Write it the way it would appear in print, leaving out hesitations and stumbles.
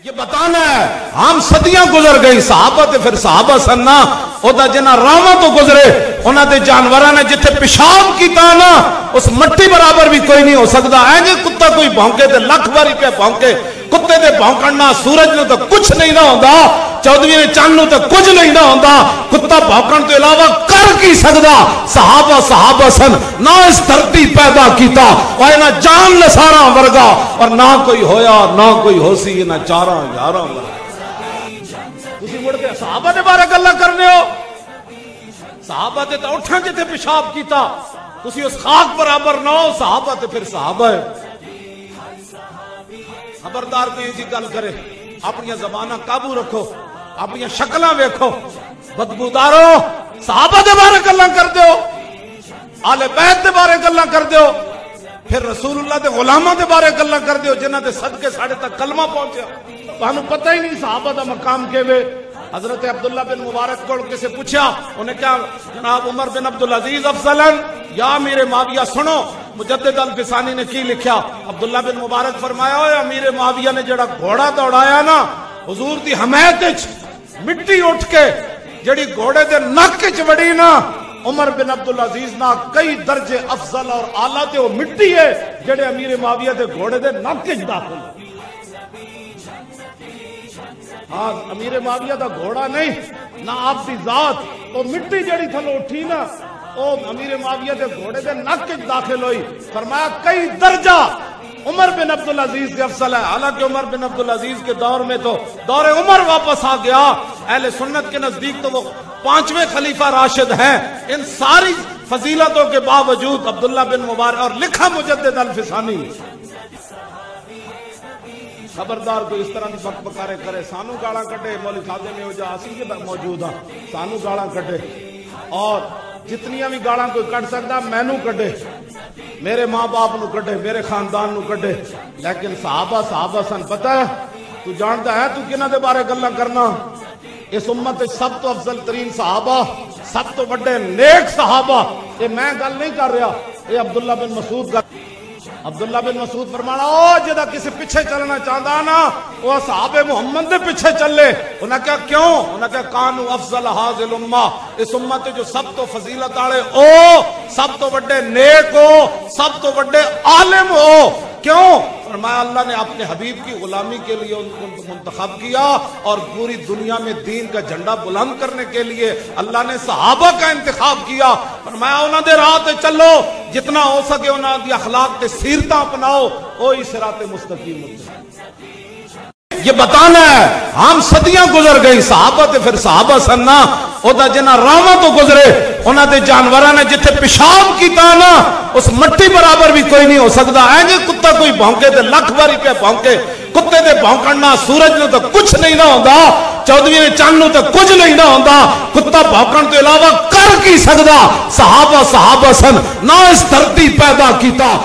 یہ بتانا ہے ہم صدیاں گزر گئی صحابہ تے پھر صحابہ سننا او دا جنہ راواں تو گزرے انہاں دے جانوراں نے جتھے پیشاب کیتا نا اس مٹی برابر بھی کوئی نہیں ہو سکتا ہے جے کتا کوئی بھونکے تے لکھ باری پہ بھونکے کتے دے بھونکنا سورج نو تو کچھ نہیں نہ ہوندا چودھویں نے چاند نو تو کچھ نہیں نہ ہوندا کتا بھونکن تو علاوہ کر کی سکدا صحابہ سن نہ اس دھرتی پیدا کیتا اور نہ جان نثاراں ورگا اور نہ کوئی ہویا نہ کوئی ہو سی نہ چاراں یاراں ورگا تسی مڑ کے صحابہ دے بارے گلاں کرنے ہو صحابہ تے تو اٹھاں جتے پیشاب کیتا تسی اس خاک برابر نہ ہو صحابہ تے پھر صحابہ ہے خبردار کوئی ایسی گل کرے اپنی زبانہ قابو رکھو اپنی شکلاں ویکھو بدبودارو صحابہ دے بارے گلاں کر دیو آل بیت دے بارے گلاں کر دیو پھر رسول اللہ دے غلاماں دے بارے گلاں کر دیو جنہاں دے صدقے ساڑھے تک کلمہ پہنچیا تانوں پتہ ہی نہیں صحابہ دا مقام کیویں حضرت عبداللہ بن مبارک کو کسے پوچھا انہیں کہا جناب عمر بن عبدالعزیز افضلاً یا امیر معاویہ سنو مجدد الفسانی نے کی لکھیا عبداللہ بن مبارک فرمایا ہوئے امیر معاویہ نے جڑا گھوڑا دوڑایا نا حضور دی حمایت وچ مٹی اٹھ کے جڑی گھوڑے دے نک وچ وڑی نا عمر بن عبدالعزیز نا کئی درجے افضل اور اعلیٰ تے وہ مٹی ہے جڑے امیر معاویہ دے گھوڑے دے نک وچ داخل ہاں امیر معاویہ دا گھوڑا نہیں نہ آپ دی ذات وہ مٹی جڑی تھلو اٹھی نا او امیر معاویہ دے گھوڑے دے نک وچ داخل ہوئی فرمایا کئی درجہ عمر بن عبدالعزیز سے افضل ہے حالانکہ عمر بن عبدالعزیز کے دور میں تو دور عمر واپس آ گیا اہل سنت کے نزدیک تو وہ 5ویں خلیفہ راشد ہیں ان ساری فضیلتوں کے باوجود عبداللہ بن مبارک اور لکھا مجدد الفسانی خبردار کوئی اس طرح کی بک بکارے کرے سانو گاڑاں کٹے مولی خادے میں ہو جا اسی کے موجود ہاں سانو گاڑاں کٹے اور جتنیاں بھی گاڑاں کوئی کٹ سکتا مینو کٹے میرے ماں باپ نو کٹے میرے خاندان نو کٹے لیکن صحابہ سن پتہ ہے تو جانتا ہے تو کنہ دے بارے گلاں کرنا اس امت سب تو افضل ترین صحابہ سب تو بڑے نیک صحابہ یہ میں گل نہیں کر رہا یہ عبداللہ بن مسعود کا عبداللہ بن مسعود فرمانا او جدا کسی پیچھے چلنا چاہتا نا وہ صحابہ محمد دے پیچھے چلے انہاں کہا کیوں انہاں کہا کانو افضل حاضل امہ اس امت جو سب تو فضیلت آڑے او سب تو بڑے نیک ہو سب تو بڑے عالم ہو کیوں فرمایا اللہ نے اپنے حبیب کی غلامی کے لیے ان کو منتخب کیا اور پوری دنیا میں دین کا جھنڈا بلند کرنے کے لیے اللہ نے صحابہ کا انتخاب کیا فرمایا انہاں دے راہ تے چلو جتنا ہو سکے انہاں دی اخلاق تے سیرتاں اپناؤ وہی صراط مستقیم ہوتے یہ بتانا ہے ہم صدیاں گزر گئی صحابہ تے پھر صحابہ سننا او دا جنہ راواں تو گزرے انہاں دے جانوراں نے جتھے پیشاب کیتا نا اس مٹی برابر بھی کوئی نہیں ہو سکتا ہے جے کتا کوئی بھونکے تے لکھ باری پہ بھونکے کتے دے بھونکنا سورج نو تو کچھ نہیں نہ ہوندا چودھویں نے چاند نو تو کچھ نہیں نہ ہوندا کتا بھونکن تو علاوہ کر کی سکدا صحابہ سن نہ اس دھرتی پیدا کیتا